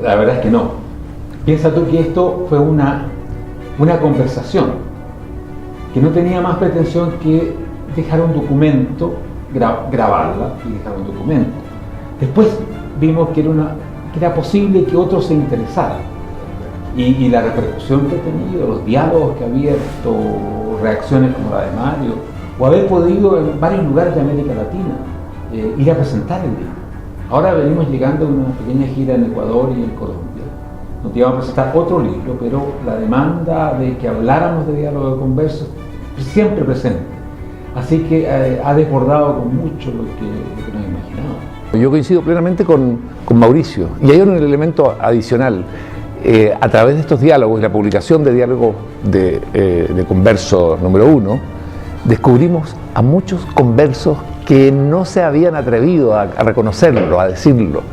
la verdad es que no. Piensa tú que esto fue una conversación que no tenía más pretensión que dejar un documento, grabarla y dejar un documento. Después vimos que era posible que otros se interesaran. Y la repercusión que ha tenido, los diálogos que ha abierto, reacciones como la de Mario, o haber podido en varios lugares de América Latina ir a presentar el libro. Ahora venimos llegando a una pequeña gira en Ecuador y en Colombia. Nos íbamos a presentar otro libro, pero la demanda de que habláramos de diálogo de converso siempre presente. Así que ha desbordado con mucho lo que nos imaginábamos. Yo coincido plenamente con Mauricio, y hay un elemento adicional. A través de estos diálogos y la publicación de diálogos de Converso número 1, descubrimos a muchos conversos que no se habían atrevido a reconocerlo, a decirlo.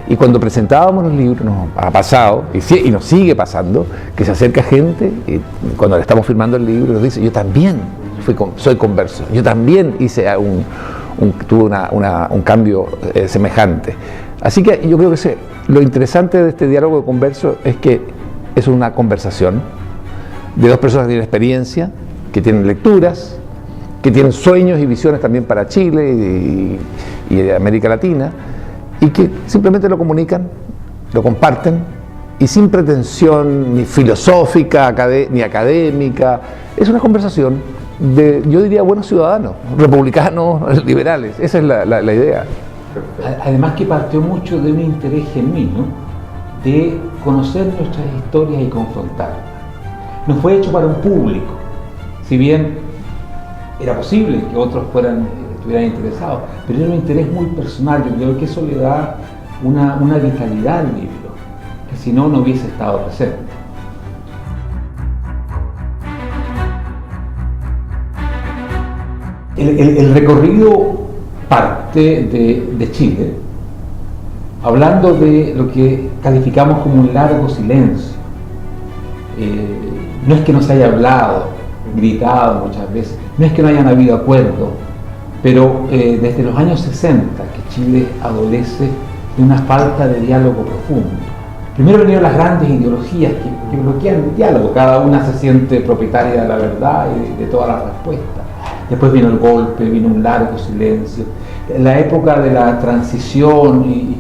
Y cuando presentábamos los libros, nos ha pasado, y nos sigue pasando, que se acerca gente, y cuando le estamos firmando el libro, nos dice: yo también soy converso, yo también hice tuve un cambio semejante. Así que yo creo que lo interesante de este diálogo de converso es que es una conversación de dos personas que tienen experiencia, que tienen lecturas, que tienen sueños y visiones también para Chile y América Latina, y que simplemente lo comunican, lo comparten, y sin pretensión ni filosófica ni académica. Es una conversación yo diría, buenos ciudadanos, republicanos, liberales. Esa es la idea. Además que partió mucho de un interés genuino de conocer nuestras historias y confrontarlas. No fue hecho para un público, si bien era posible que otros estuvieran interesados, pero era un interés muy personal. Yo creo que eso le da una vitalidad al libro, que si no hubiese estado presente. El recorrido parte de Chile, hablando de lo que calificamos como un largo silencio. No es que no se haya hablado, gritado muchas veces, no es que no hayan habido acuerdos, pero desde los años 60 que Chile adolece de una falta de diálogo profundo. Primero vinieron las grandes ideologías que bloquean el diálogo, cada una se siente propietaria de la verdad y de todas las respuestas. Después vino el golpe, vino un largo silencio. La época de la transición,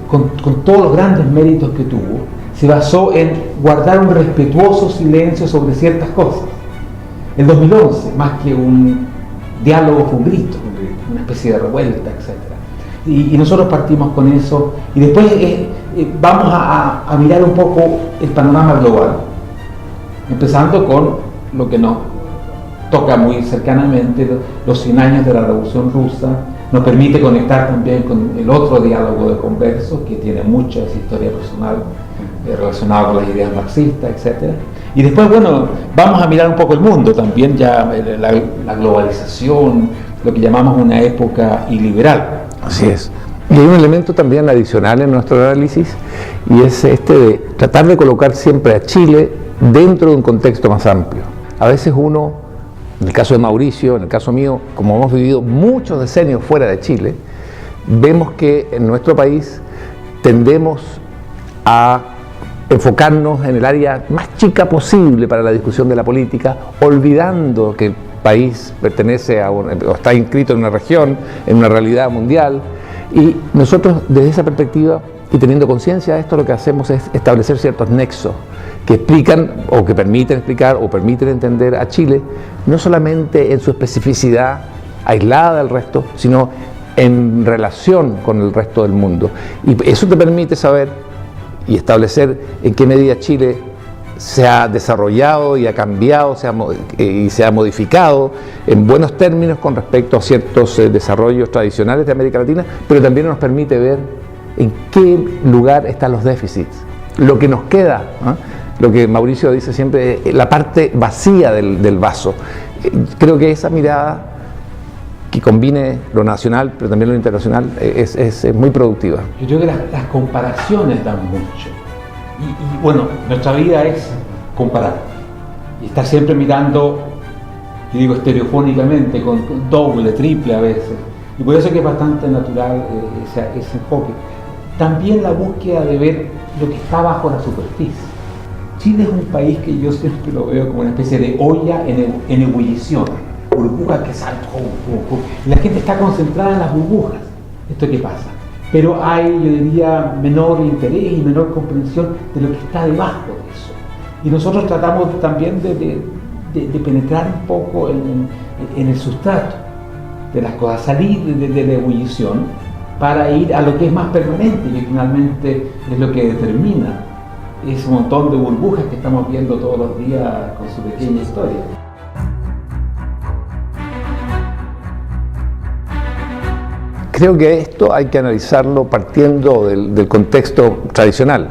con todos los grandes méritos que tuvo, se basó en guardar un respetuoso silencio sobre ciertas cosas. El 2011, más que un diálogo, fue un grito, una especie de revuelta, etc. Y nosotros partimos con eso, y después vamos a mirar un poco el panorama global, empezando con lo que nos toca muy cercanamente, los 100 años de la Revolución Rusa. Nos permite conectar también con el otro diálogo de conversos, que tiene mucha historia personal relacionada con las ideas marxistas, etc. Y después, bueno, vamos a mirar un poco el mundo también, ya la globalización, lo que llamamos una época iliberal. Así es. Y hay un elemento también adicional en nuestro análisis, y es de tratar de colocar siempre a Chile dentro de un contexto más amplio. A veces uno, en el caso de Mauricio, en el caso mío, como hemos vivido muchos decenios fuera de Chile, vemos que en nuestro país tendemos a enfocarnos en el área más chica posible para la discusión de la política, olvidando que el país pertenece o está inscrito en una región, en una realidad mundial. Y nosotros, desde esa perspectiva y teniendo conciencia de esto, lo que hacemos es establecer ciertos nexos que explican o que permiten explicar o permiten entender a Chile, no solamente en su especificidad aislada del resto, sino en relación con el resto del mundo. Y eso te permite saber y establecer en qué medida Chile se ha desarrollado y ha cambiado y se ha modificado en buenos términos con respecto a ciertos desarrollos tradicionales de América Latina, pero también nos permite ver en qué lugar están los déficits, lo que nos queda, ¿no? Lo que Mauricio dice siempre, la parte vacía del vaso. Creo que esa mirada que combine lo nacional pero también lo internacional es muy productiva. Yo creo que las comparaciones dan mucho. Y bueno, nuestra vida es comparar. Y estar siempre mirando, yo digo estereofónicamente, con doble, triple a veces. Y por eso es que es bastante natural ese enfoque. también la búsqueda de ver lo que está bajo la superficie. Chile es un país que yo siempre lo veo como una especie de olla en ebullición, burbujas que salen, y la gente está concentrada en las burbujas. ¿Esto qué pasa? Pero hay, yo diría, menor interés y menor comprensión de lo que está debajo de eso. Y nosotros tratamos también de penetrar un poco en el sustrato de las cosas, salir de la ebullición para ir a lo que es más permanente, que finalmente es lo que determina ese montón de burbujas que estamos viendo todos los días con su pequeña historia. Creo que esto hay que analizarlo partiendo del contexto tradicional,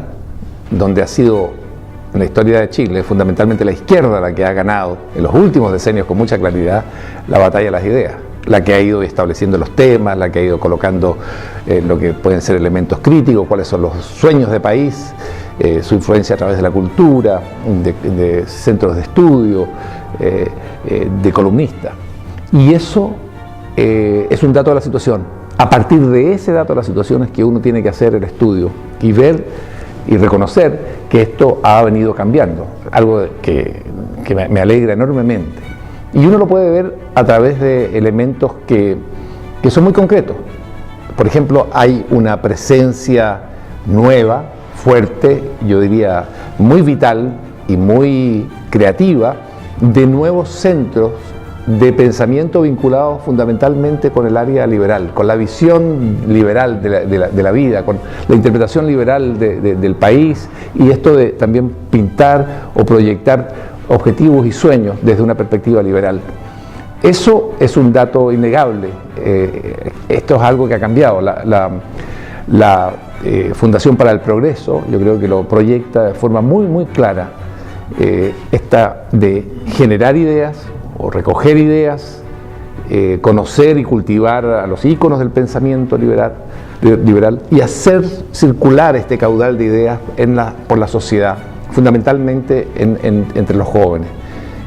donde ha sido en la historia de Chile fundamentalmente la izquierda la que ha ganado en los últimos decenios con mucha claridad la batalla de las ideas, la que ha ido estableciendo los temas, la que ha ido colocando lo que pueden ser elementos críticos, cuáles son los sueños de país, su influencia a través de la cultura, de centros de estudio, de columnistas. Y eso es un dato de la situación. A partir de ese dato de la situación es que uno tiene que hacer el estudio y ver y reconocer que esto ha venido cambiando, algo que me alegra enormemente. Y uno lo puede ver a través de elementos que son muy concretos. Por ejemplo, hay una presencia nueva, fuerte, yo diría muy vital y muy creativa, de nuevos centros de pensamiento vinculados fundamentalmente con el área liberal, con la visión liberal de la vida, con la interpretación liberal del país, y esto de también pintar o proyectar objetivos y sueños desde una perspectiva liberal. Eso es un dato innegable. Esto es algo que ha cambiado. La Fundación para el Progreso, yo creo que lo proyecta de forma muy clara, esta de generar ideas o recoger ideas, conocer y cultivar a los íconos del pensamiento liberal y hacer circular este caudal de ideas por la sociedad, fundamentalmente entre los jóvenes.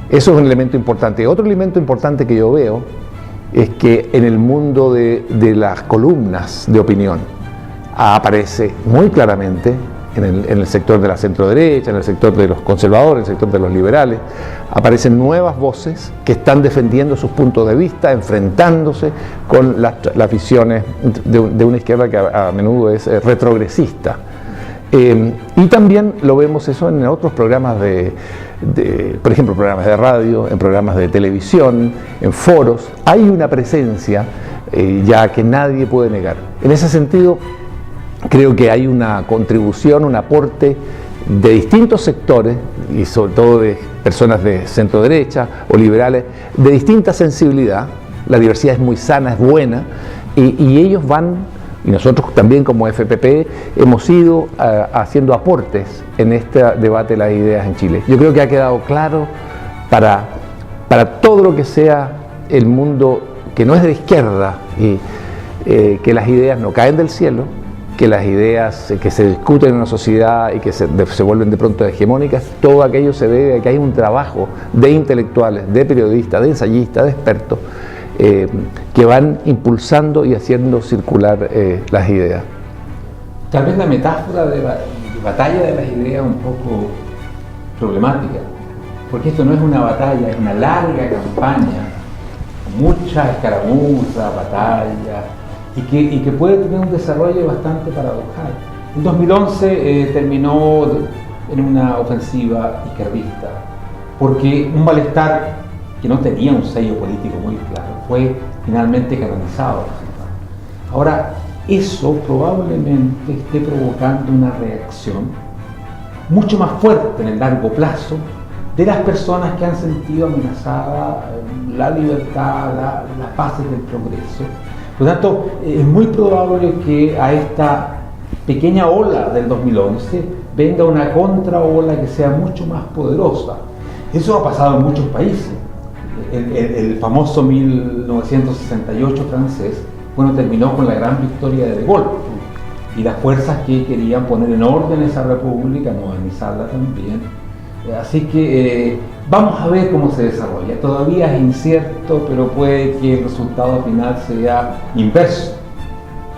Eso es un elemento importante. Otro elemento importante que yo veo es que en el mundo de las columnas de opinión aparece muy claramente en el sector de la centroderecha, en el sector de los conservadores, en el sector de los liberales, aparecen nuevas voces que están defendiendo sus puntos de vista, enfrentándose con las visiones de una izquierda que a menudo es retrogresista. Y también lo vemos eso en otros programas por ejemplo, programas de radio, en programas de televisión, en foros. Hay una presencia ya que nadie puede negar. En ese sentido, creo que hay una contribución, un aporte de distintos sectores, y sobre todo de personas de centro derecha o liberales, de distinta sensibilidad. La diversidad es muy sana, es buena, y ellos van, y nosotros también como FPP hemos ido haciendo aportes en este debate de las ideas en Chile. Yo creo que ha quedado claro para todo lo que sea el mundo que no es de izquierda, y que las ideas no caen del cielo, que las ideas que se discuten en una sociedad y que se vuelven de pronto hegemónicas, todo aquello se debe a que hay un trabajo de intelectuales, de periodistas, de ensayistas, de expertos, que van impulsando y haciendo circular las ideas. Tal vez la metáfora de batalla de las ideas es un poco problemática, porque esto no es una batalla, es una larga campaña, muchas escaramuzas, batallas, y que puede tener un desarrollo bastante paradojal. En 2011 terminó en una ofensiva izquierdista, porque un malestar que no tenía un sello político muy claro fue finalmente canalizado. Ahora, eso probablemente esté provocando una reacción mucho más fuerte en el largo plazo de las personas que han sentido amenazada la libertad, las bases del progreso. Por lo tanto, es muy probable que a esta pequeña ola del 2011 venga una contraola que sea mucho más poderosa. Eso ha pasado en muchos países. El famoso 1968 francés, bueno, terminó con la gran victoria de Gaulle, y las fuerzas que querían poner en orden esa república, modernizarla también. Así que vamos a ver cómo se desarrolla. Todavía es incierto, pero puede que el resultado final sea inverso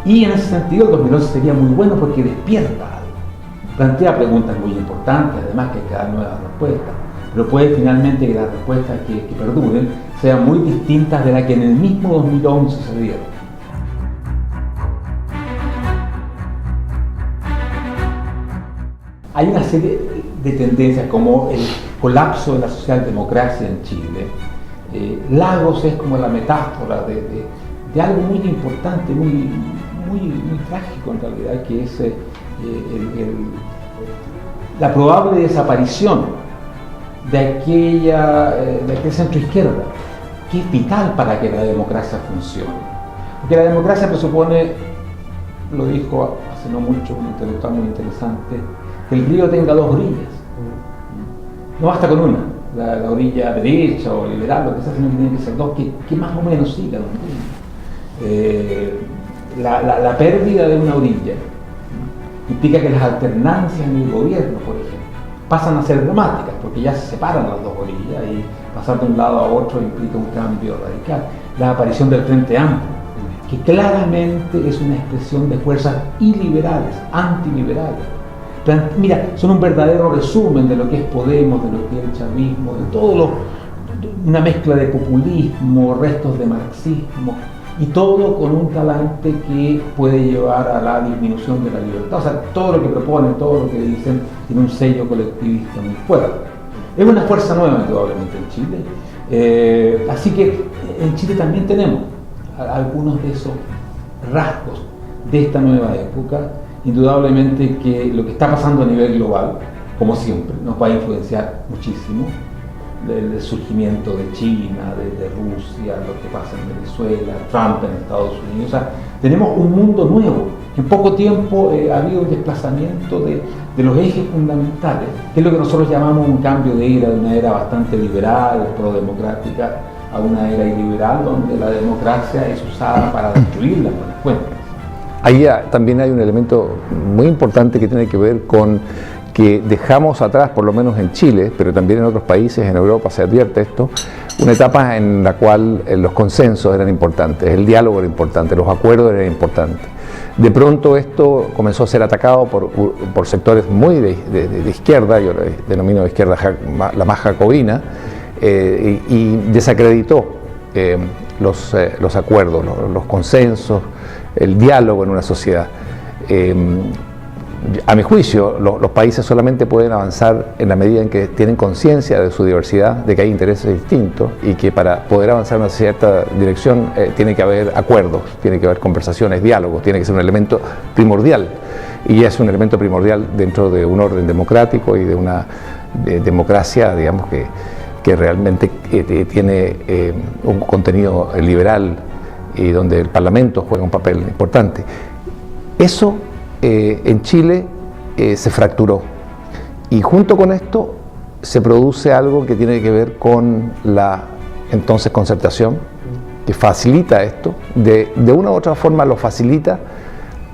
Y en ese sentido el 2011 sería muy bueno porque despierta algo, plantea preguntas muy importantes, además que hay que dar nuevas respuestas, pero puede finalmente que las respuestas que perduren sean muy distintas de las que en el mismo 2011 se dieron. Hay una serie de tendencias como el colapso de la socialdemocracia en Chile. Lagos es como la metáfora de algo muy importante, muy trágico en realidad, que es la probable desaparición de aquel centro izquierda, que es vital para que la democracia funcione. Porque la democracia presupone, lo dijo hace no mucho un intelectual muy interesante, que el río tenga dos orillas. No basta con una, la orilla derecha o liberal, lo que sea, sino que tiene que ser dos, que más o menos sigan. La pérdida de una orilla implica que las alternancias en el gobierno, por ejemplo, pasan a ser dramáticas, porque ya se separan las dos orillas y pasar de un lado a otro implica un cambio radical. La aparición del Frente Amplio, que claramente es una expresión de fuerzas iliberales, antiliberales. Mira, son un verdadero resumen de lo que es Podemos, de lo que es el chavismo, de todo una mezcla de populismo, restos de marxismo, y todo con un talante que puede llevar a la disminución de la libertad. O sea, todo lo que proponen, todo lo que dicen, tiene un sello colectivista muy fuerte. Es una fuerza nueva, indudablemente, en Chile. Así que en Chile también tenemos algunos de esos rasgos de esta nueva época. Indudablemente que lo que está pasando a nivel global, como siempre, nos va a influenciar muchísimo. El surgimiento de China, de Rusia, lo que pasa en Venezuela, Trump en Estados Unidos. O sea, tenemos un mundo nuevo. En poco tiempo ha habido un desplazamiento de los ejes fundamentales, que es lo que nosotros llamamos un cambio de era, de una era bastante liberal, pro-democrática, a una era iliberal, donde la democracia es usada para destruirla por las cuentas. Ahí también hay un elemento muy importante que tiene que ver con que dejamos atrás, por lo menos en Chile, pero también en otros países, en Europa se advierte esto, una etapa en la cual los consensos eran importantes, el diálogo era importante, los acuerdos eran importantes. De pronto esto comenzó a ser atacado por sectores muy de izquierda, yo lo denomino de izquierda la más jacobina, y desacreditó los acuerdos, los consensos, el diálogo en una sociedad. A mi juicio, los países solamente pueden avanzar en la medida en que tienen conciencia de su diversidad, de que hay intereses distintos y que para poder avanzar en una cierta dirección tiene que haber acuerdos, tiene que haber conversaciones, diálogos, tiene que ser un elemento primordial. Y es un elemento primordial dentro de un orden democrático y de una democracia, digamos, que realmente tiene un contenido liberal y donde el Parlamento juega un papel importante. Eso en Chile se fracturó, y junto con esto se produce algo que tiene que ver con la entonces concertación, que facilita esto, de una u otra forma lo facilita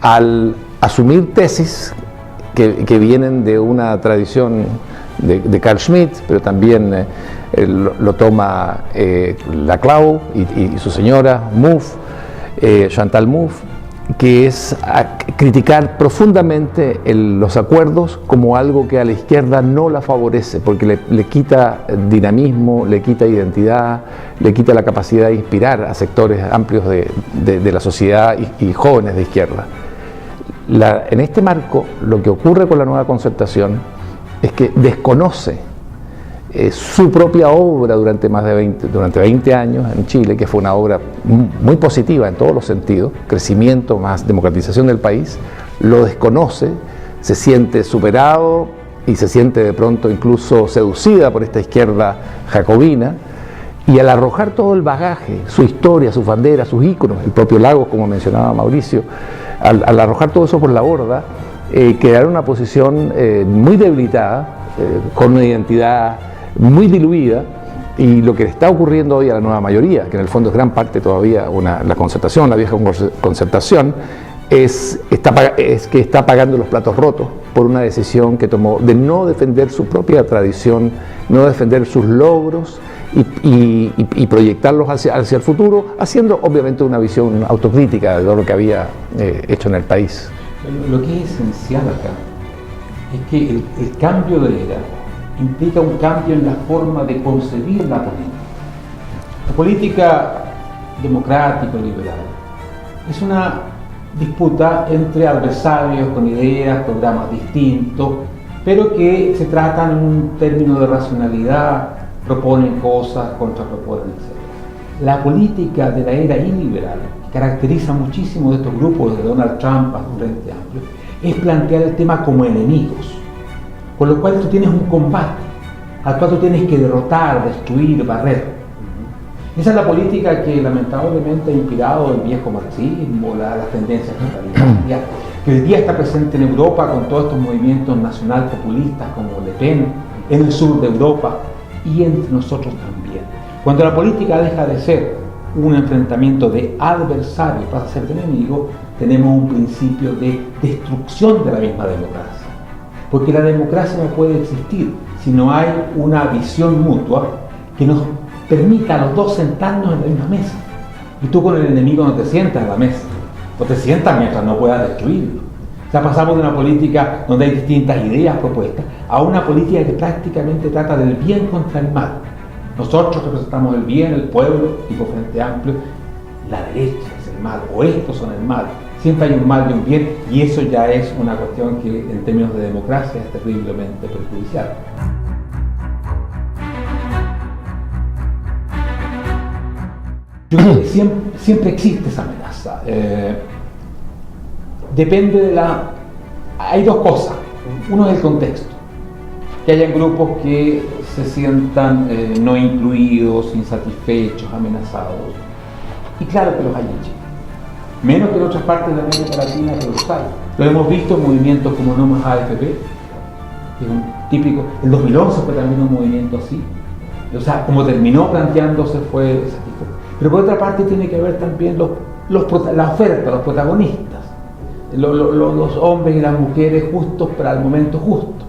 al asumir tesis que vienen de una tradición de Carl Schmitt, pero también lo toma Laclau y su señora Mouffe, Chantal Mouffe, que es a criticar profundamente los acuerdos como algo que a la izquierda no la favorece, porque le quita dinamismo, le quita identidad, le quita la capacidad de inspirar a sectores amplios de la sociedad y jóvenes de izquierda. En este marco, lo que ocurre con la nueva concertación es que desconoce su propia obra durante 20 años en Chile, que fue una obra muy positiva en todos los sentidos, crecimiento más democratización del país, lo desconoce, se siente superado y se siente de pronto incluso seducida por esta izquierda jacobina, y al arrojar todo el bagaje, su historia, sus banderas, sus íconos, el propio Lagos, como mencionaba Mauricio, al arrojar todo eso por la borda, quedar en una posición muy debilitada, con una identidad muy diluida, y lo que le está ocurriendo hoy a la nueva mayoría, que en el fondo es gran parte todavía la concertación, la vieja concertación, es que está pagando los platos rotos por una decisión que tomó de no defender su propia tradición, no defender sus logros y proyectarlos hacia el futuro, haciendo obviamente una visión autocrítica de todo lo que había hecho en el país. Lo que es esencial acá es que el cambio de era implica un cambio en la forma de concebir la política. La política democrático-liberal es una disputa entre adversarios con ideas, programas distintos, pero que se tratan en un término de racionalidad, proponen cosas, contraproponen, etc. La política de la era iliberal, que caracteriza muchísimo de estos grupos, de Donald Trump a un Frente Amplio, es plantear el tema como enemigos, con lo cual tú tienes un combate, al cual tú tienes que derrotar, destruir, barrer. Esa es la política que lamentablemente ha inspirado el viejo marxismo, las tendencias totalitarias, que hoy día está presente en Europa con todos estos movimientos nacional populistas como Le Pen, en el sur de Europa y entre nosotros también. Cuando la política deja de ser un enfrentamiento de adversarios para ser de enemigos, tenemos un principio de destrucción de la misma democracia. Porque la democracia no puede existir si no hay una visión mutua que nos permita a los dos sentarnos en la misma mesa. Y tú con el enemigo no te sientas en la mesa, o te sientas mientras no puedas destruirlo. O sea, pasamos de una política donde hay distintas ideas propuestas a una política que prácticamente trata del bien contra el mal. Nosotros representamos el bien, el pueblo, tipo Frente Amplio, la derecha es el mal, o estos son el mal. Siempre hay un mal y un bien, y eso ya es una cuestión que en términos de democracia es terriblemente perjudicial. Yo creo que siempre existe esa amenaza. Depende de la... Hay dos cosas. Uno es el contexto. Que hayan grupos que se sientan no incluidos, insatisfechos, amenazados. Y claro que los hay en Chile. Menos que en otras partes de América Latina, pero los hay. Lo hemos visto en movimientos como No Más AFP, que es un típico... El 2011 fue también un movimiento así. O sea, como terminó planteándose fue satisfecho. Pero por otra parte tiene que ver también la oferta, los protagonistas, los hombres y las mujeres justos para el momento justo,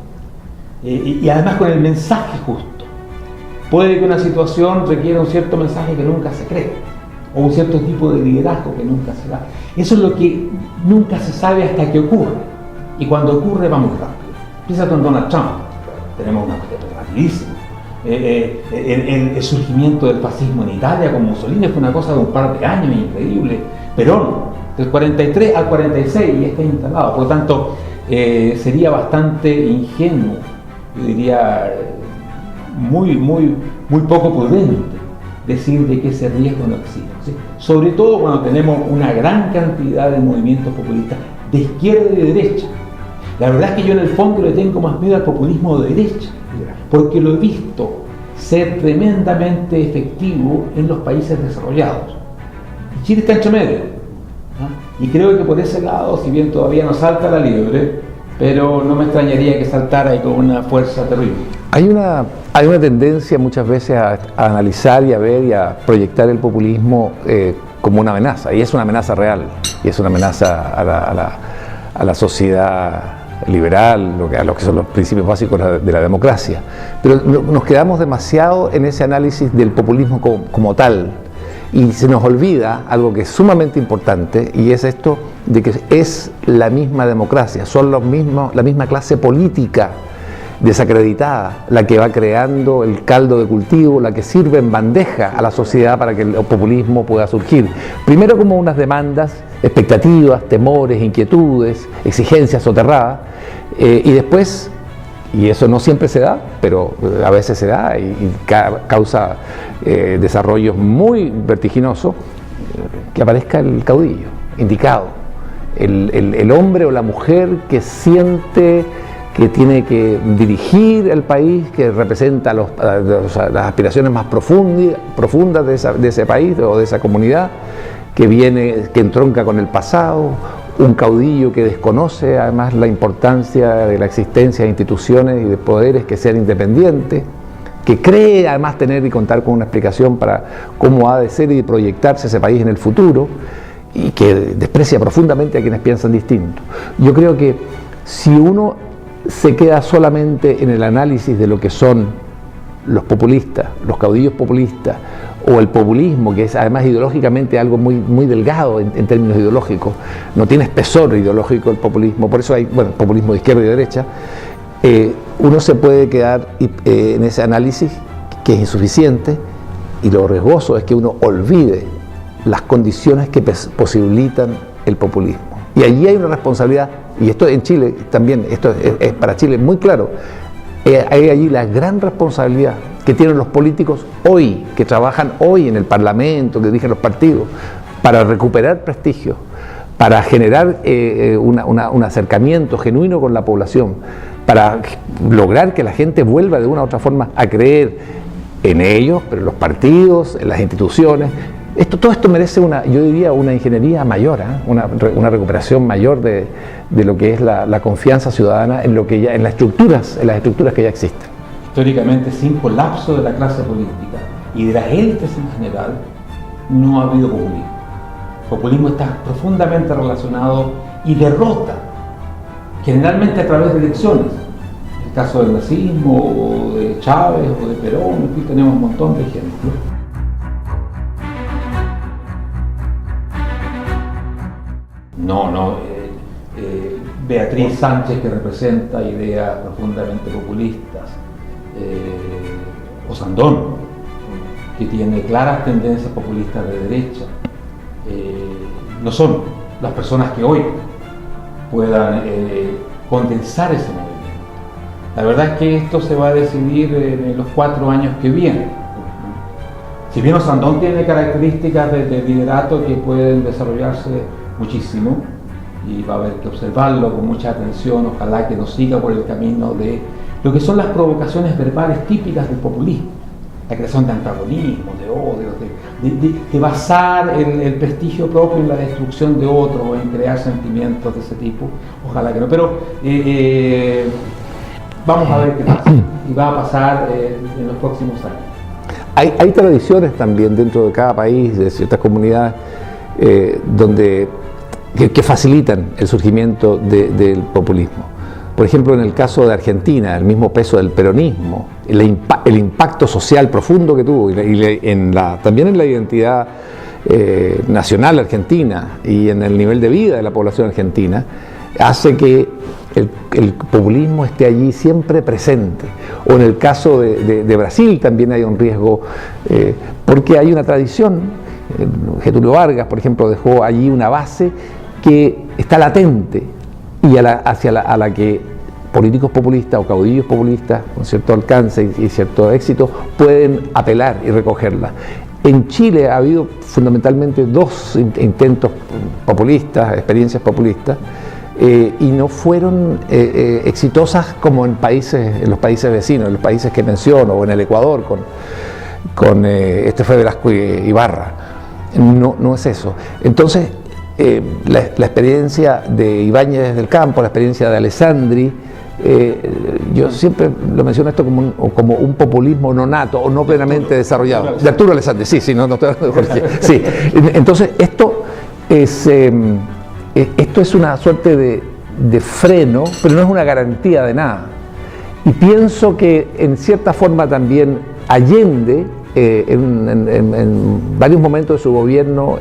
y además con el mensaje justo. Puede que una situación requiera un cierto mensaje que nunca se cree, o un cierto tipo de liderazgo que nunca se da. Eso es lo que nunca se sabe hasta que ocurre, y cuando ocurre va muy rápido. Empieza con Donald Trump, tenemos una cuestión rapidísima. El surgimiento del fascismo en Italia con Mussolini fue una cosa de un par de años increíble. Perón, del 43 al 46 y está instalado. Por lo tanto, sería bastante ingenuo, yo diría muy poco prudente decir de que ese riesgo no existe, ¿sí? Sobre todo cuando tenemos una gran cantidad de movimientos populistas de izquierda y de derecha. La verdad es que yo en el fondo le tengo más miedo al populismo de derecha, porque lo he visto ser tremendamente efectivo en los países desarrollados. Y Chile está entre medio, ¿no? Y creo que por ese lado, si bien todavía no salta la liebre, pero no me extrañaría que saltara y con una fuerza terrible. Hay una tendencia muchas veces a analizar y a ver y a proyectar el populismo como una amenaza, y es una amenaza real, y es una amenaza a la sociedad liberal, a lo que son los principios básicos de la democracia. Pero nos quedamos demasiado en ese análisis del populismo como tal, y se nos olvida algo que es sumamente importante, y es esto de que es la misma democracia, son la misma clase política desacreditada la que va creando el caldo de cultivo, la que sirve en bandeja a la sociedad para que el populismo pueda surgir. Primero como unas demandas, expectativas, temores, inquietudes, exigencias soterradas, y después, y eso no siempre se da, pero a veces se da y causa desarrollos muy vertiginosos, que aparezca el caudillo indicado, el hombre o la mujer que siente que tiene que dirigir el país, que representa las aspiraciones más profundas de ese país o de esa comunidad, que entronca con el pasado, un caudillo que desconoce además la importancia de la existencia de instituciones y de poderes que sean independientes, que cree además tener y contar con una explicación para cómo ha de ser y proyectarse ese país en el futuro, y que desprecia profundamente a quienes piensan distinto. Yo creo que si uno se queda solamente en el análisis de lo que son los populistas, los caudillos populistas, o el populismo, que es además ideológicamente algo muy delgado en términos ideológicos, no tiene espesor ideológico el populismo, por eso hay, bueno, populismo de izquierda y derecha, uno se puede quedar en ese análisis que es insuficiente, y lo riesgoso es que uno olvide las condiciones que posibilitan el populismo. Y allí hay una responsabilidad, y esto en Chile también, esto es para Chile muy claro, hay allí la gran responsabilidad que tienen los políticos hoy, que trabajan hoy en el Parlamento, que dirigen los partidos, para recuperar prestigio, para generar un acercamiento genuino con la población, para lograr que la gente vuelva de una u otra forma a creer en ellos, pero en los partidos, en las instituciones. Todo esto merece yo diría, una ingeniería mayor, una recuperación mayor de lo que es la confianza ciudadana en las estructuras que ya existen. Históricamente, sin colapso de la clase política y de las élites en general, no ha habido populismo. El populismo está profundamente relacionado y derrota, generalmente a través de elecciones. El caso del nazismo, o de Chávez, o de Perón, aquí tenemos un montón de ejemplos. Beatriz Sánchez, que representa ideas profundamente populistas, o Sandón, que tiene claras tendencias populistas de derecha, no son las personas que hoy puedan condensar ese movimiento. La verdad es que esto se va a decidir en los 4 años que vienen. Si bien Sandón tiene características de liderato que pueden desarrollarse muchísimo, y va a haber que observarlo con mucha atención, ojalá que no siga por el camino de lo que son las provocaciones verbales típicas del populismo, la creación de antagonismos, de odios, de basar el prestigio propio en la destrucción de otros o en crear sentimientos de ese tipo. Ojalá que no, pero vamos a ver qué pasa, y va a pasar en los próximos años. Hay tradiciones también dentro de cada país, de ciertas comunidades, que facilitan el surgimiento del populismo. Por ejemplo, en el caso de Argentina, el mismo peso del peronismo, el impacto social profundo que tuvo, también en la identidad nacional argentina y en el nivel de vida de la población argentina, hace que el populismo esté allí siempre presente. O en el caso de Brasil también hay un riesgo, porque hay una tradición. Getúlio Vargas, por ejemplo, dejó allí una base que está latente y a la que políticos populistas o caudillos populistas con cierto alcance y cierto éxito pueden apelar y recogerla. En Chile ha habido fundamentalmente 2 intentos populistas, experiencias populistas, y no fueron exitosas como en los países vecinos, en los países que menciono, o en el Ecuador con Fue Velasco Ibarra. No es eso. Entonces, la experiencia de Ibáñez del Campo, la experiencia de Alessandri, yo siempre lo menciono esto como un populismo no nato o no plenamente desarrollado. De Arturo Alessandri, sí, no estoy hablando de Jorge. Sí. Entonces, esto es una suerte de freno, pero no es una garantía de nada. Y pienso que en cierta forma también Allende, en varios momentos de su gobierno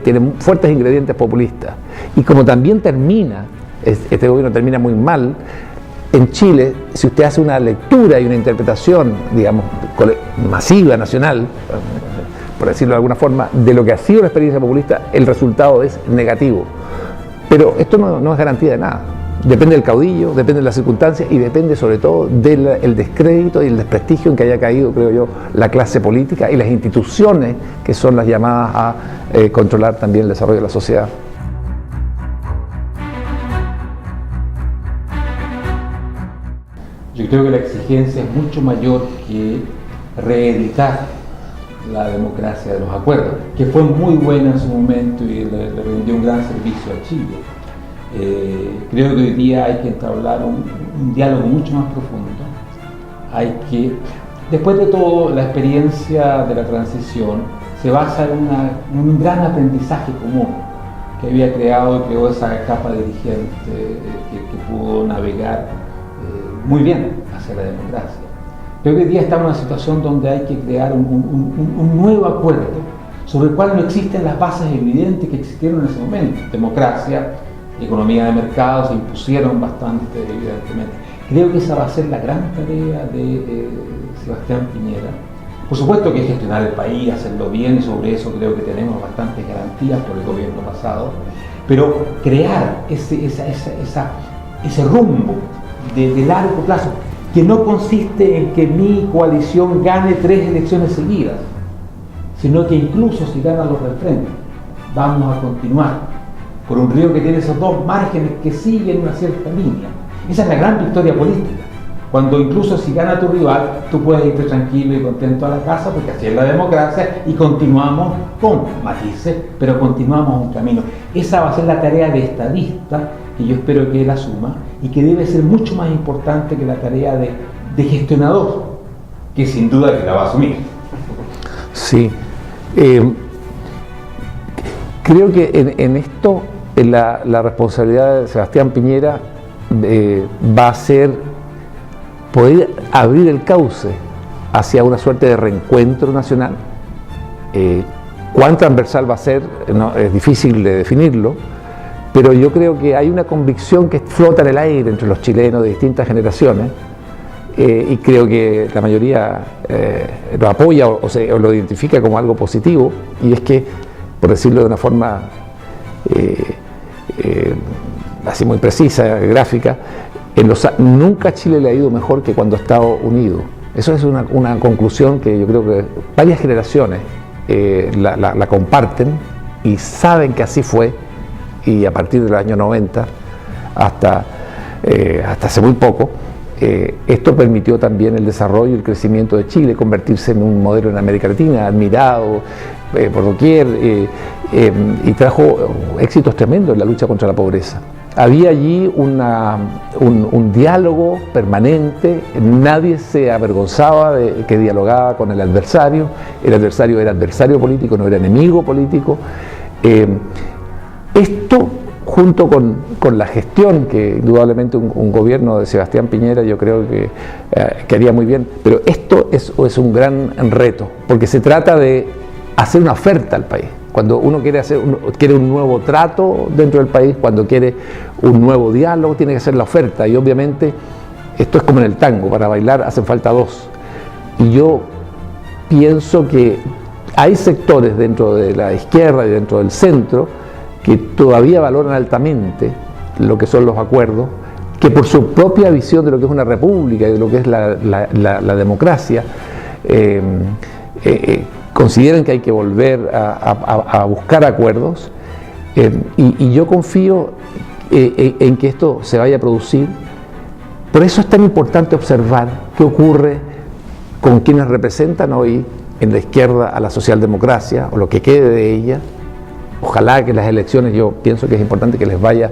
tiene fuertes ingredientes populistas, y como también este gobierno termina muy mal, en Chile, si usted hace una lectura y una interpretación, digamos, masiva, nacional, por decirlo de alguna forma, de lo que ha sido la experiencia populista, el resultado es negativo. Pero esto no es garantía de nada. Depende del caudillo, depende de las circunstancias y depende sobre todo del descrédito y el desprestigio en que haya caído, creo yo, la clase política y las instituciones que son las llamadas a controlar también el desarrollo de la sociedad. Yo creo que la exigencia es mucho mayor que reeditar la democracia de los acuerdos, que fue muy buena en su momento y le rindió un gran servicio a Chile. Creo que hoy día hay que entablar un diálogo mucho más profundo. Después de todo, la experiencia de la transición se basa en un gran aprendizaje común que había creó esa capa dirigente que pudo navegar muy bien hacia la democracia. Creo que hoy día estamos en una situación donde hay que crear un nuevo acuerdo sobre el cual no existen las bases evidentes que existieron en ese momento. Democracia, economía de mercado se impusieron bastante evidentemente. Creo que esa va a ser la gran tarea de Sebastián Piñera. Por supuesto que gestionar el país, hacerlo bien, y sobre eso creo que tenemos bastantes garantías por el gobierno pasado, pero crear ese rumbo de largo plazo, que no consiste en que mi coalición gane 3 elecciones seguidas, sino que incluso si gana los del frente, vamos a continuar por un río que tiene esos 2 márgenes que siguen una cierta línea. Esa es la gran victoria política. Cuando incluso si gana tu rival, tú puedes irte tranquilo y contento a la casa, porque así es la democracia, y continuamos con matices, pero continuamos un camino. Esa va a ser la tarea de estadista, que yo espero que él asuma, y que debe ser mucho más importante que la tarea de gestionador, que sin duda que la va a asumir. Sí. Creo que en esto la responsabilidad de Sebastián Piñera va a ser poder abrir el cauce hacia una suerte de reencuentro nacional. Cuán transversal va a ser, no, es difícil de definirlo, pero yo creo que hay una convicción que flota en el aire entre los chilenos de distintas generaciones, y creo que la mayoría lo apoya o lo identifica como algo positivo, y es que, por decirlo de una forma así muy precisa, gráfica, nunca a Chile le ha ido mejor que cuando ha estado unido. Eso es una conclusión que yo creo que varias generaciones la comparten y saben que así fue, y a partir del año 90 hasta hace muy poco, esto permitió también el desarrollo y el crecimiento de Chile, convertirse en un modelo en América Latina, admirado por doquier, y trajo éxitos tremendos en la lucha contra la pobreza. Había allí un diálogo permanente, nadie se avergonzaba de que dialogaba con el adversario era adversario político, no era enemigo político. Esto, junto con la gestión que indudablemente un gobierno de Sebastián Piñera yo creo que haría muy bien, pero esto es un gran reto, porque se trata de hacer una oferta al país. Cuando uno quiere un nuevo trato dentro del país, cuando quiere un nuevo diálogo, tiene que hacer la oferta, y obviamente esto es como en el tango, para bailar hacen falta 2. Y yo pienso que hay sectores dentro de la izquierda y dentro del centro que todavía valoran altamente lo que son los acuerdos, que por su propia visión de lo que es una república y de lo que es la democracia, consideran que hay que volver a buscar acuerdos, y yo confío en que esto se vaya a producir. Por eso es tan importante observar qué ocurre con quienes representan hoy en la izquierda a la socialdemocracia, o lo que quede de ella. Ojalá que las elecciones, yo pienso que es importante que les vaya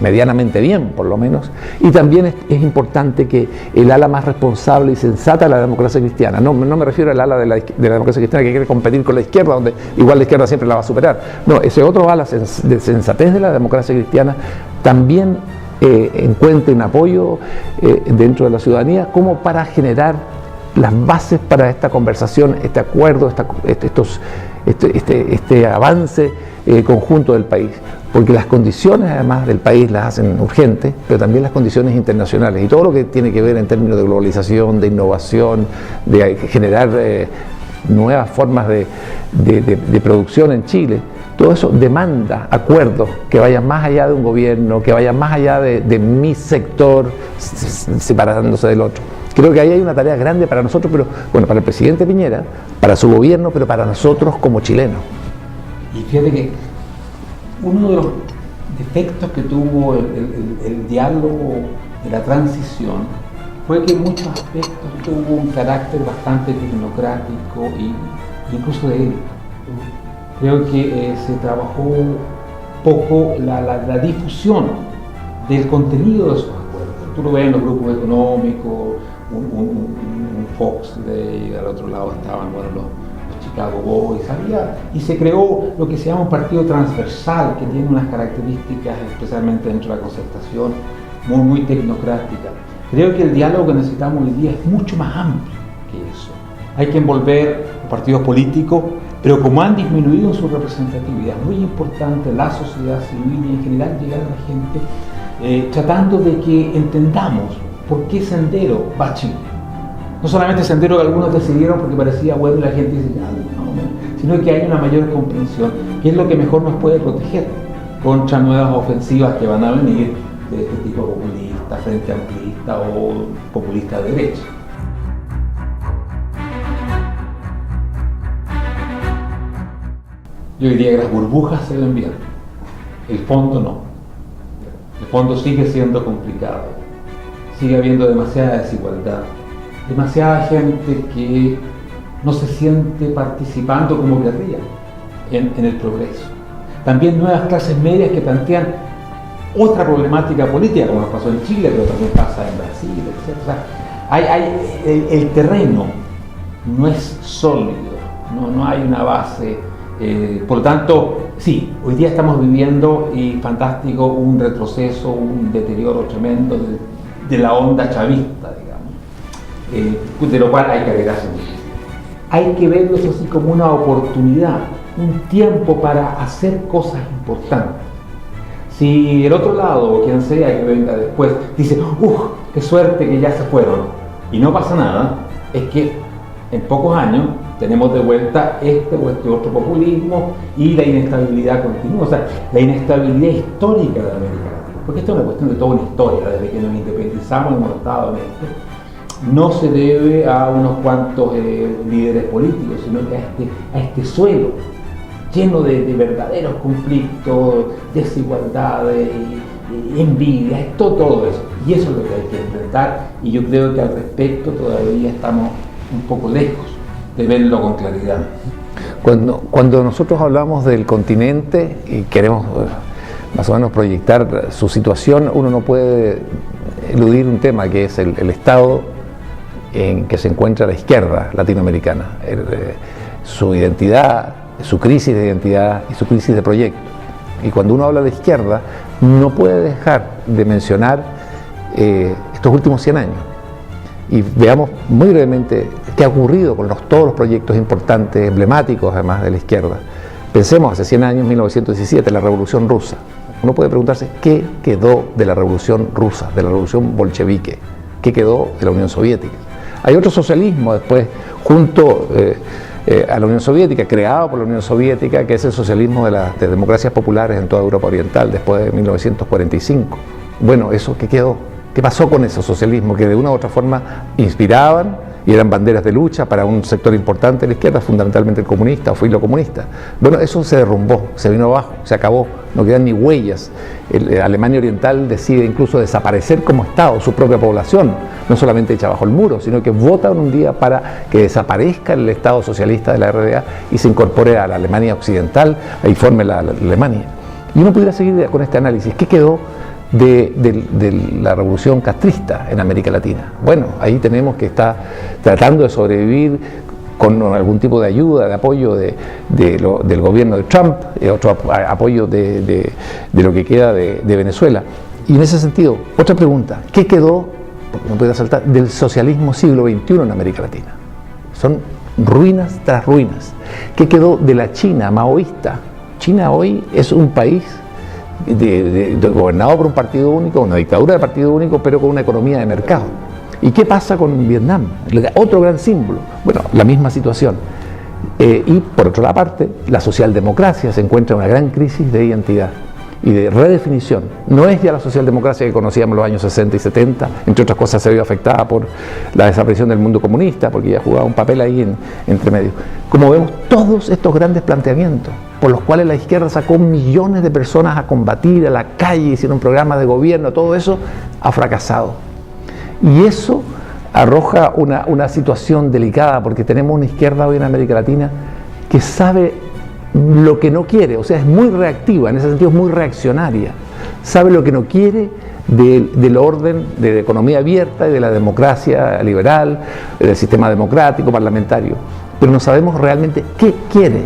medianamente bien, por lo menos, y también es importante que el ala más responsable y sensata de la democracia cristiana, no me refiero al ala de la democracia cristiana que quiere competir con la izquierda, donde igual la izquierda siempre la va a superar, no, ese otro ala de sensatez de la democracia cristiana también encuentre un apoyo dentro de la ciudadanía, como para generar las bases para esta conversación, este acuerdo, este avance conjunto del país, porque las condiciones además del país las hacen urgentes, pero también las condiciones internacionales y todo lo que tiene que ver en términos de globalización, de innovación, de generar nuevas formas de producción en Chile. Todo eso demanda acuerdos que vayan más allá de un gobierno, que vayan más allá de mi sector separándose del otro. Creo que ahí hay una tarea grande para nosotros, pero bueno, para el presidente Piñera, para su gobierno, pero para nosotros como chilenos. Y fíjate que uno de los defectos que tuvo el diálogo de la transición fue que en muchos aspectos tuvo un carácter bastante tecnocrático e incluso de élite. Creo que se trabajó poco la difusión del contenido de esos acuerdos. Tú lo ves en los grupos económicos, un Fox Day, al otro lado estaban los Chicago Boys, y se creó lo que se llama un partido transversal, que tiene unas características, especialmente dentro de la concertación, muy tecnocráticas. Creo que el diálogo que necesitamos hoy día es mucho más amplio que eso. Hay que envolver los partidos políticos, pero como han disminuido en su representatividad, es muy importante la sociedad civil y en general llegar a la gente tratando de que entendamos por qué sendero va Chile. No solamente sendero que algunos decidieron porque parecía bueno y la gente dice, ya, no, sino que hay una mayor comprensión, que es lo que mejor nos puede proteger contra nuevas ofensivas que van a venir de este tipo populista, frente amplista o populista de derecha. Yo diría que las burbujas se ven bien, el fondo no. El fondo sigue siendo complicado, sigue habiendo demasiada desigualdad, demasiada gente que no se siente participando como querría en el progreso. También nuevas clases medias que plantean otra problemática política, como nos pasó en Chile, pero también pasa en Brasil, etc. El terreno no es sólido, no hay una base. Por lo tanto, sí, hoy día estamos viviendo, y fantástico, un retroceso, un deterioro tremendo de la onda chavista, digamos, de lo cual hay que alegrarse mucho. Hay que verlo eso así como una oportunidad, un tiempo para hacer cosas importantes. Si el otro lado, o quien sea que venga después, dice, qué suerte que ya se fueron, y no pasa nada, es que en pocos años tenemos de vuelta este o este otro populismo y la inestabilidad continúa, o sea, la inestabilidad histórica de América Latina, porque esto es una cuestión de toda una historia, desde que nos independizamos hemos estado en esto. No se debe a unos cuantos líderes políticos, sino que a este suelo lleno de verdaderos conflictos, desigualdades, envidia, todo eso. Y eso es lo que hay que enfrentar, y yo creo que al respecto todavía estamos un poco lejos de verlo con claridad. Cuando nosotros hablamos del continente y queremos más o menos proyectar su situación, uno no puede eludir un tema que es el estado en que se encuentra la izquierda latinoamericana, su identidad, su crisis de identidad y su crisis de proyecto. Y cuando uno habla de izquierda, no puede dejar de mencionar estos últimos 100 años. Y veamos muy brevemente qué ha ocurrido con todos los proyectos importantes, emblemáticos además de la izquierda. Pensemos hace 100 años, 1917, la Revolución Rusa. Uno puede preguntarse qué quedó de la Revolución Rusa, de la Revolución bolchevique, qué quedó de la Unión Soviética. Hay otro socialismo después, junto a la Unión Soviética, creado por la Unión Soviética, que es el socialismo de democracias populares en toda Europa Oriental, después de 1945. Bueno, ¿eso qué quedó? ¿Qué pasó con ese socialismo que de una u otra forma inspiraban y eran banderas de lucha para un sector importante de la izquierda, fundamentalmente el comunista o filo comunista? Bueno, eso se derrumbó, se vino abajo, se acabó, no quedan ni huellas. Alemania Oriental decide incluso desaparecer como Estado, su propia población, no solamente echa bajo el muro, sino que votan un día para que desaparezca el Estado socialista de la RDA y se incorpore a la Alemania Occidental, ahí forme la Alemania. Y uno pudiera seguir con este análisis. ¿Qué quedó de la revolución castrista en América Latina? Bueno, ahí tenemos que estar tratando de sobrevivir con algún tipo de ayuda, de apoyo del gobierno de Trump, otro apoyo de lo que queda de Venezuela. Y en ese sentido, otra pregunta, ¿qué quedó, porque no puede saltar, del socialismo siglo XXI en América Latina? Son ruinas tras ruinas. ¿Qué quedó de la China maoísta? China hoy es un país gobernado por un partido único, una dictadura de partido único, pero con una economía de mercado. ¿Y qué pasa con Vietnam? Otro gran símbolo. Bueno, la misma situación. Y por otra parte, la socialdemocracia se encuentra en una gran crisis de identidad y de redefinición. No es ya la socialdemocracia que conocíamos en los años 60 y 70, entre otras cosas se vio afectada por la desaparición del mundo comunista, porque ya jugaba un papel ahí entre medio. Como vemos, todos estos grandes planteamientos, por los cuales la izquierda sacó millones de personas a combatir, a la calle, hicieron programas de gobierno, todo eso ha fracasado. Y eso arroja una situación delicada, porque tenemos una izquierda hoy en América Latina que sabe lo que no quiere, o sea, es muy reactiva, en ese sentido es muy reaccionaria, sabe lo que no quiere del orden de la economía abierta y de la democracia liberal, del sistema democrático, parlamentario, pero no sabemos realmente qué quiere,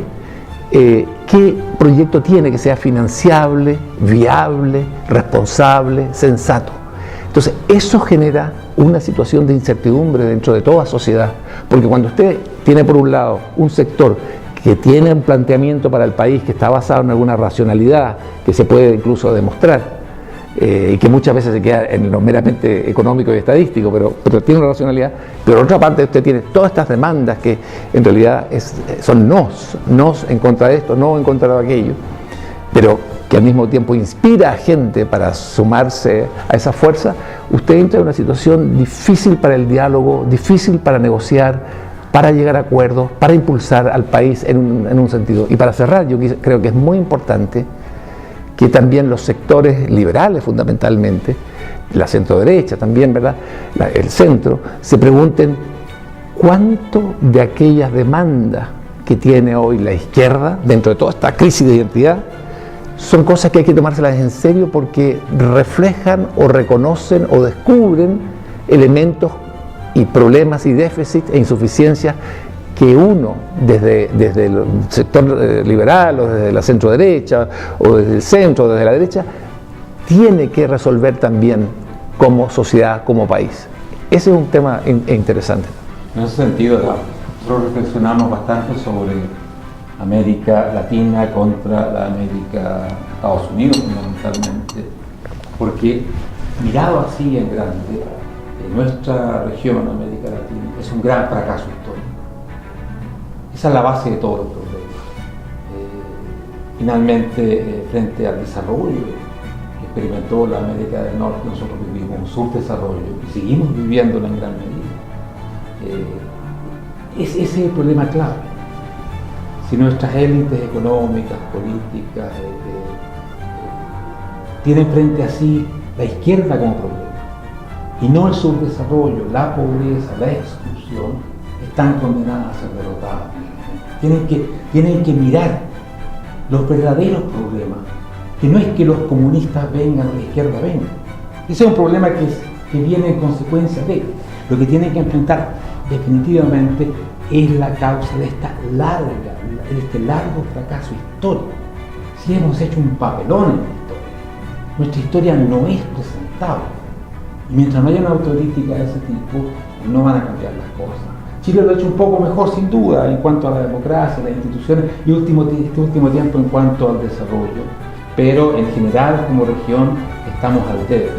qué proyecto tiene que sea financiable, viable, responsable, sensato. Entonces, eso genera una situación de incertidumbre dentro de toda sociedad, porque cuando usted tiene por un lado un sector que tiene un planteamiento para el país que está basado en alguna racionalidad, que se puede incluso demostrar, y que muchas veces se queda en lo meramente económico y estadístico, pero tiene una racionalidad. Pero por otra parte usted tiene todas estas demandas que en realidad son nos en contra de esto, no en contra de aquello, pero que al mismo tiempo inspira a gente para sumarse a esa fuerza. Usted entra en una situación difícil para el diálogo, difícil para negociar, para llegar a acuerdos, para impulsar al país en un sentido. Y para cerrar, yo creo que es muy importante que también los sectores liberales, fundamentalmente, la centro-derecha también, ¿verdad?, el centro, se pregunten cuánto de aquellas demandas que tiene hoy la izquierda, dentro de toda esta crisis de identidad, son cosas que hay que tomárselas en serio porque reflejan o reconocen o descubren elementos y problemas y déficits e insuficiencias que uno, desde el sector liberal o desde la centro-derecha o desde el centro o desde la derecha, tiene que resolver también como sociedad, como país. Ese es un tema interesante. En ese sentido, nosotros reflexionamos bastante sobre América Latina contra la América Estados Unidos, fundamentalmente, porque mirado así en grande, nuestra región, América Latina, es un gran fracaso histórico. Esa es la base de todos los problemas. Finalmente, frente al desarrollo que experimentó la América del Norte, nosotros vivimos un subdesarrollo y seguimos viviéndolo en gran medida. Ese es el problema clave. Si nuestras élites económicas, políticas, tienen frente a sí la izquierda como problema, y no el subdesarrollo, la pobreza, la exclusión, están condenadas a ser derrotadas. Tienen que mirar los verdaderos problemas, que no es que los comunistas vengan o la izquierda venga. Ese es un problema que viene en consecuencia de lo que tienen que enfrentar definitivamente es la causa de este largo fracaso histórico. Si hemos hecho un papelón en la historia, nuestra historia no es presentable. Y mientras no haya una autocrítica de ese tipo, no van a cambiar las cosas. Chile lo ha hecho un poco mejor, sin duda, en cuanto a la democracia, las instituciones, y este último tiempo en cuanto al desarrollo. Pero en general, como región, estamos al debe.